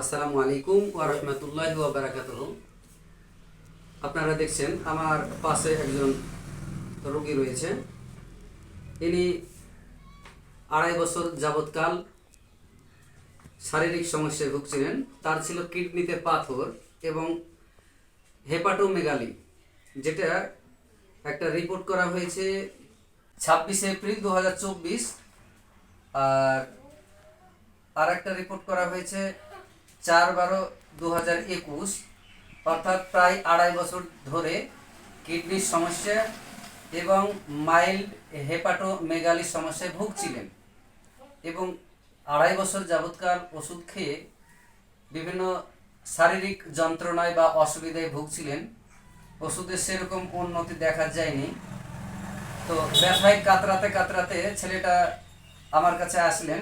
আসসালামু আলাইকুম ওয়া রাহমাতুল্লাহি ওয়া বারাকাতুহু। আপনারা দেখছেন আমার পাশে একজন রোগী রয়েছে। ইনি 2.5 বছর যাবৎকাল শারীরিক সমস্যায় ভুগছিলেন। তার ছিল কিডনিতে পাথর এবং হেপাটোমেগালি, যেটা একটা রিপোর্ট করা হয়েছে 26 এপ্রিল 2024, আর একটা রিপোর্ট করা হয়েছে 4/12/2021, অর্থাৎ প্রায় 2.5 বছর ধরে কিডনির সমস্যা এবং মাইল্ড হেপাটোমেগালি সমস্যায় ভুগছিলেন এবং 2.5 বছর যাবৎকাল ওষুধ খেয়ে বিভিন্ন শারীরিক যন্ত্রণায় বা অসুবিধায় ভুগছিলেন। ওষুধের সেরকম উন্নতি দেখা যায়নি। তো ব্যথায় কাতরাতে কাতরাতে ছেলেটা আমার কাছে আসলেন।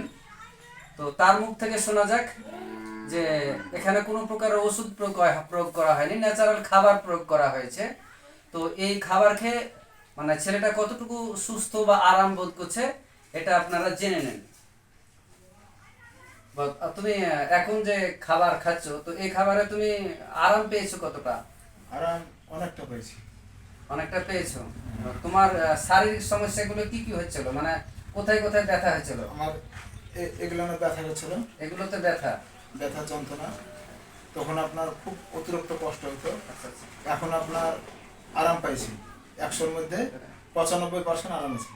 তো তার মুখ থেকে শোনা যাক যে এখানে কোনো প্রকার ওষুধ প্রয়োগ করা হয়নি, ন্যাচারাল খাবার প্রয়োগ করা হয়েছে। তো এই খাবার খেয়ে মানে ছেলেটা কতটুকু সুস্থ বা আরাম বোধ করছে এটা আপনারা জেনে নেন। তুমি এখন যে খাবার খাচ্ছ, তো এই খাবারে তুমি আরাম পেয়েছো কতটা? আরাম অনেকটা পেয়েছি। অনেকটা পেয়েছো। তোমার শারীরিক সমস্যাগুলো কি কি হচ্ছিল, মানে কোথায় কোথায় ব্যথা হয়েছিল? আমার এগুলো ব্যথা হচ্ছিল, এগুলোতে ব্যথা ব্যথা যন্ত্রণা। তখন আপনার খুব অতিরিক্ত কষ্ট হতো। আচ্ছা আচ্ছা। এখন আপনার আরাম পাইছি। 100-র মধ্যে 95% আরাম আছে।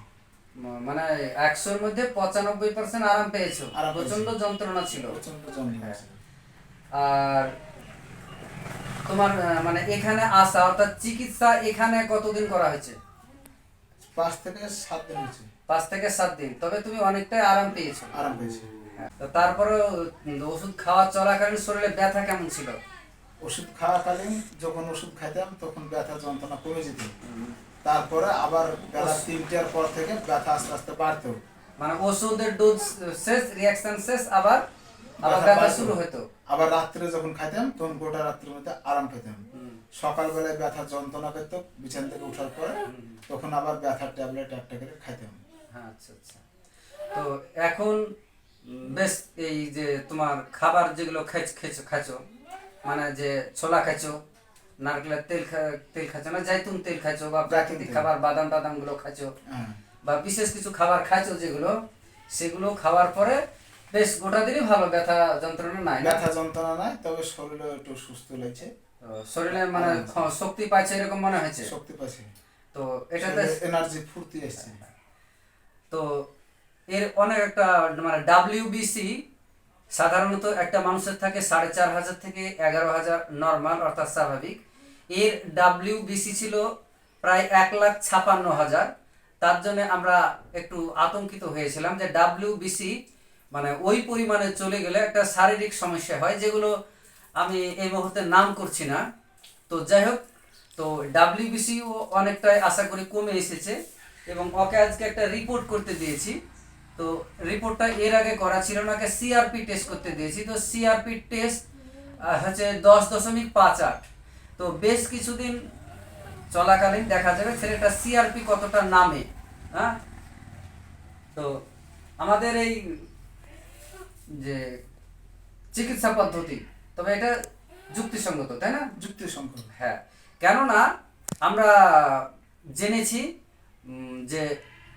মানে 100-র মধ্যে 95% আরাম পেয়েছো। আরাম পেয়েছি। প্রচন্ড যন্ত্রণা ছিল। প্রচন্ড যন্ত্রণা আছে। আর তোমার মানে এখানে আসা অর্থাৎ চিকিৎসা এখানে কতদিন করা হয়েছে? 5 থেকে 7 দিন হয়েছে। 5 থেকে 7 দিন। তবে তুমি অনেকটাই আরাম পেয়েছো। আরাম পেয়েছি। তো তারপরে ওষুধ খাওয়া চলাকালীন শরীরে ব্যথা কেমন ছিল? ওষুধ খাওয়াকালীন যখন ওষুধ খাইতাম তখন ব্যথা যন্ত্রণা কমে যেত। তারপরে আবার বেলা 3টার পর থেকে ব্যথা আস্তে আস্তে বাড়তো। মানে ওষুধের ডোজ শেষ, রিঅ্যাকশন শেষ, আবার ব্যথা শুরু হতো। আবার রাত্রে যখন খাইতাম তখন গোটা রাত্রের মধ্যে আরাম পেতাম। সকালবেলায় ব্যথা যন্ত্রণা পেত বিছান থেকে ওঠার পরে, তখন আবার ব্যথার ট্যাবলেট একটা করে খাইতাম। হ্যাঁ, আচ্ছা আচ্ছা। তো এখন বেশ এই যে তোমার খাবার যেগুলো খাইছো, মানে যে ছোলা খাইছো, নারকেলের তেল খাইছো, না জাইতুন তেল খাইছো, বা প্রাকৃতিক খাবার বাদাম টাদাম গুলো খাইছো, বা বিশেষ কিছু খাবার খাইছো যেগুলো, সেগুলো খাওয়ার পরে বেশ গোটা দিনই ভালো, ব্যথা যন্ত্রণা নাই। ব্যথা যন্ত্রণা নাই, তবে শরীরে একটু সুস্থ লাগছে। শরীরে মানে শক্তি পাইছে এরকম মনে হয়েছে। শক্তি পাচ্ছে। তো এটাতে এনার্জি ফুর্তি আসছে। তো এর অনেক একটা মানে ডাব্লিউবিসি সাধারণত একটা মানুষের থাকে 4,500 থেকে 11,000 নর্মাল অর্থাৎ স্বাভাবিক। এর ডাব্লিউবিসি ছিল প্রায় 1,56,000। তার জন্য আমরা একটু আতঙ্কিত হয়েছিলাম যে ডাব্লিউবিসি মানে ওই পরিমাণে চলে গেলে একটা শারীরিক সমস্যা হয়, যেগুলো আমি এই মুহূর্তে নাম করছি না। তো যাই হোক, তো ডাব্লিউবিসিও অনেকটাই আশা করি কমে এসেছে এবং ওকে আজকে একটা রিপোর্ট করতে দিয়েছি। তো রিপোর্টটা এর আগে করা ছিল না, সিআরপি টেস্ট করতে দিয়েছি। তো সিআরপি টেস্ট হচ্ছে 10.58। তো বেশ কিছুদিন চলাকালীন দেখা যাবে ছেলেটা সিআরপি কতটা নামে। হ্যাঁ, তো আমাদের এই যে চিকিৎসা পদ্ধতি, তবে এটা যুক্তিসঙ্গত, তাই না? যুক্তিসঙ্গত। হ্যাঁ, কেননা আমরা জেনেছি যে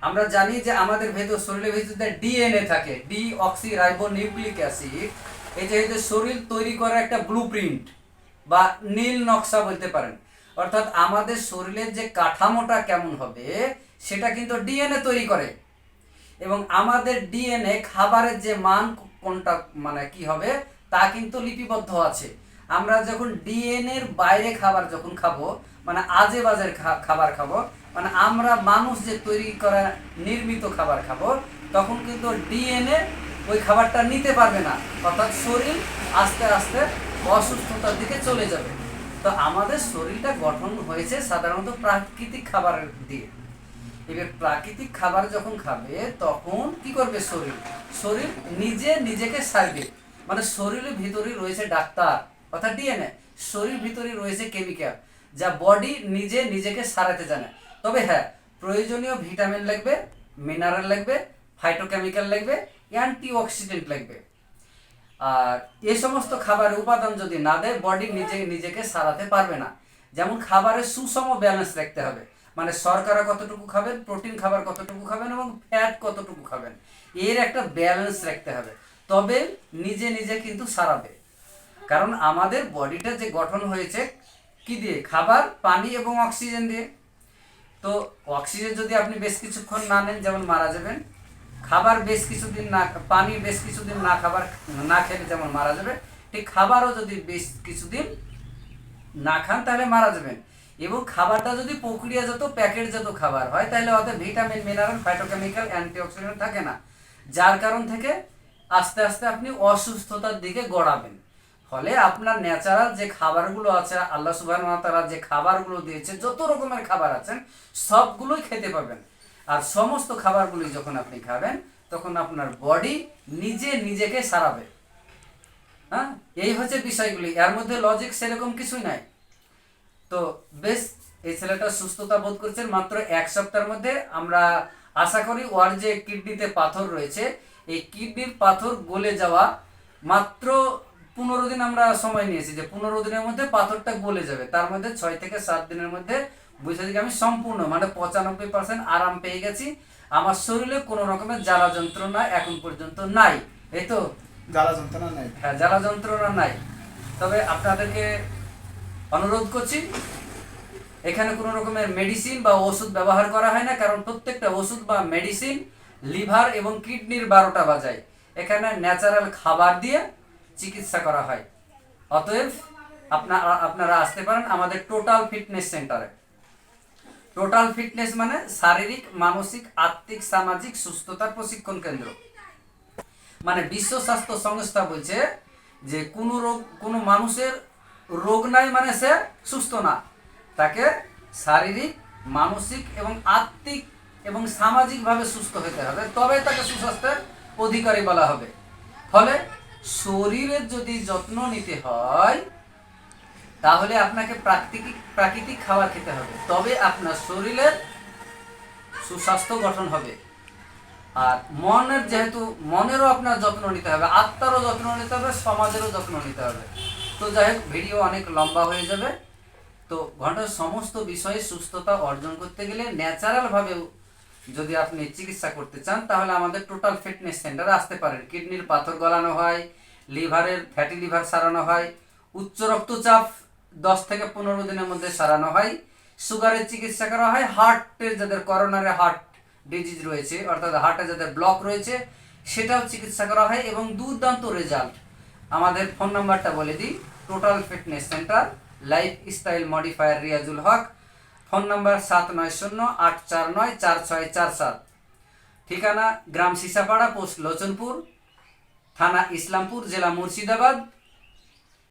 আমরা জানি যে আমাদের ভেতর, শরীরের ভেতরে ডিএনএ থাকে, ডিঅক্সি রাইবো নিউক্লিক অ্যাসিড। এটা হচ্ছে শরীর তৈরি করা একটা ব্লুপ্রিন্ট বা নীল নকশা বলতে পারেন। অর্থাৎ আমাদের শরীরের যে কাঠামোটা কেমন হবে সেটা কিন্তু ডিএনএ তৈরি করে, এবং আমাদের ডিএনএ খাবারের যে মান কোনটা মানে কি হবে তা কিন্তু লিপিবদ্ধ আছে। আমরা যখন ডিএনএর বাইরে খাবার যখন খাবো, মানে আজে বাজের খাবার খাবো, মানে আমরা মানুষ যে তৈরি করা নির্মিত খাবার খাবো, তখন কিন্তু ডিএনএ ওই খাবারটা নিতে পারবে না, অর্থাৎ শরীর আস্তে আস্তে অসুস্থতার দিকে চলে যাবে। তো আমাদের শরীরটা গঠন হয়েছে সাধারণত প্রাকৃতিক খাবার দিয়ে। এবার প্রাকৃতিক খাবার যখন খাবে তখন কি করবে শরীর? শরীর নিজে নিজেকে সারবে। মানে শরীরের ভিতরে রয়েছে ডাক্তার অর্থাৎ ডিএনএ, শরীর ভিতরে রয়েছে কেমিক্যাল, যা বডি নিজে নিজেকে সারাতে জানে। তবে হ্যাঁ, প্রয়োজনীয় ভিটামিন লাগবে, মিনারেল লাগবে, ফাইটোকেমিক্যাল লাগবে, অ্যান্টিঅক্সিডেন্ট লাগবে। আর এই সমস্ত খাবারের উপাদান যদি না দেয় বডি নিজেকে সারাতে পারবে না। যেমন খাবারের সুষম ব্যালেন্স রাখতে হবে, মানে শর্করা কতটুকু খাবেন, প্রোটিন খাবার কতটুকু খাবেন এবং ফ্যাট কতটুকু খাবেন, এর একটা ব্যালেন্স রাখতে হবে, তবে নিজে কিন্তু সারাবে। কারণ আমাদের বডিটা যে গঠন হয়েছে কি দিয়ে? খাবার, পানি এবং অক্সিজেন দিয়ে। তো অক্সিজেন যদি আপনি বেশ কিছুক্ষণ না নেন যেমন মারা যাবেন, খাবার বেশ কিছুদিন না, পানি বেশ কিছুদিন না খেলে যেমন মারা যাবে, ঠিক খাবারও যদি বেশ কিছুদিন না খান তাহলে মারা যাবেন। এবং খাবারটা যদি প্রক্রিয়াজাত প্যাকেটজাত খাবার হয় তাহলে ওতে ভিটামিন, মিনারেল, ফাইটোকেমিক্যাল, অ্যান্টিঅক্সিডেন্ট থাকে না, যার কারণ থেকে আস্তে আস্তে আপনি অসুস্থতার দিকে গড়াবেন। ফলে আপনার ন্যাচারাল যে খাবারগুলো আছে, আল্লাহ সুবহানাহু ওয়া তাআলা যে খাবারগুলো দিয়েছে, যত রকমের খাবার আছেন সবগুলোই খেতে পাবেন। আর সমস্ত খাবারগুলি যখন আপনি খাবেন তখন আপনার বডি নিজেকে সারাবে। হ্যাঁ, এই হচ্ছে বিষয়গুলি, এর মধ্যে লজিক সেরকম কিছুই নাই। তো বেশ, এই ছেলেটা সুস্থতা বোধ করছেন মাত্র 1 সপ্তাহের মধ্যে। আমরা আশা করি ওর যে কিডনিতে পাথর রয়েছে, এই কিডনির পাথর গলে যাওয়া মাত্র 15 দিন আমরা সময় নিয়েছি, যে 15 দিনের মধ্যে পাথরটা গলে যাবে। তার মধ্যে 6 থেকে 7 দিনের মধ্যে বুঝে দিকে আমি সম্পূর্ণ মানে 95% আরাম পেয়ে গেছি। আমার শরীরে কোনো রকমের জ্বালা যন্ত্রণা এখন পর্যন্ত নাই। এই তো জ্বালা যন্ত্রণা নাই। হ্যাঁ, জ্বালা যন্ত্রণা নাই। তবে আপনাদেরকে অনুরোধ করছি, এখানে কোনো রকমের মেডিসিন বা ওষুধ ব্যবহার করা হয় না, কারণ প্রত্যেকটা ওষুধ বা মেডিসিন লিভার এবং কিডনির 12টা বাজায়। এখানে ন্যাচারাল খাবার দিয়ে চিকিৎসা করা হয়। অতএব আপনারা আসতে পারেন আমাদের টোটাল ফিটনেস সেন্টারে। টোটাল ফিটনেস মানে শারীরিক, মানসিক, আত্মিক, সামাজিক সুস্থতার প্রশিক্ষণ কেন্দ্র। মানে বিশ্ব স্বাস্থ্য সংস্থা বলছে যে কোনো মানুষের রোগ নাই মানে সে সুস্থ না, তাকে শারীরিক, মানসিক এবং আত্মিক এবং সামাজিকভাবে সুস্থ হতে হবে, তবে তাকে সুস্বাস্থ্যের অধিকারী বলা হবে। ফলে শরীরের যদি যত্ন নিতে হয় তাহলে আপনাকে প্রাকৃতিক খাবার খেতে হবে, তবে আপনার শরীরের সুস্বাস্থ্য গঠন হবে। আর যেহেতু মনেরও আপনার যত্ন নিতে হবে, আত্মারও যত্ন নিতে হবে, সমাজেরও যত্ন নিতে হবে। তো যাই হোক, ভিডিও অনেক লম্বা হয়ে যাবে। তো ঘন্টার সমস্ত বিষয়ে সুস্থতা অর্জন করতে গেলে ন্যাচারালভাবে যদি আপনি চিকিৎসা করতে চান তাহলে আমাদের টোটাল ফিটনেস সেন্টারে আসতে পারেন। কিডনির পাথর গলানো হয়, লিভারের ফ্যাটি লিভার সারানো হয়, উচ্চ রক্তচাপ 10 থেকে 15 দিনের মধ্যে সারানো হয়, সুগারের চিকিৎসা করা হয়, হার্টের যাদের করোনারি হার্ট ডিজিজ রয়েছে অর্থাৎ হার্টে যাদের ব্লক রয়েছে সেটাও চিকিৎসা করা হয় এবং দুর্দান্ত রেজাল্ট। আমাদের ফোন নাম্বারটা বলে দিই, total fitness centre, life style modifier Riazul Haque. Phone number 7908494647। ঠিকানা গ্রাম সিসাপাড়া, পোস্ট লোচনপুর, থানা ইসলামপুর, জেলা মুর্শিদাবাদ।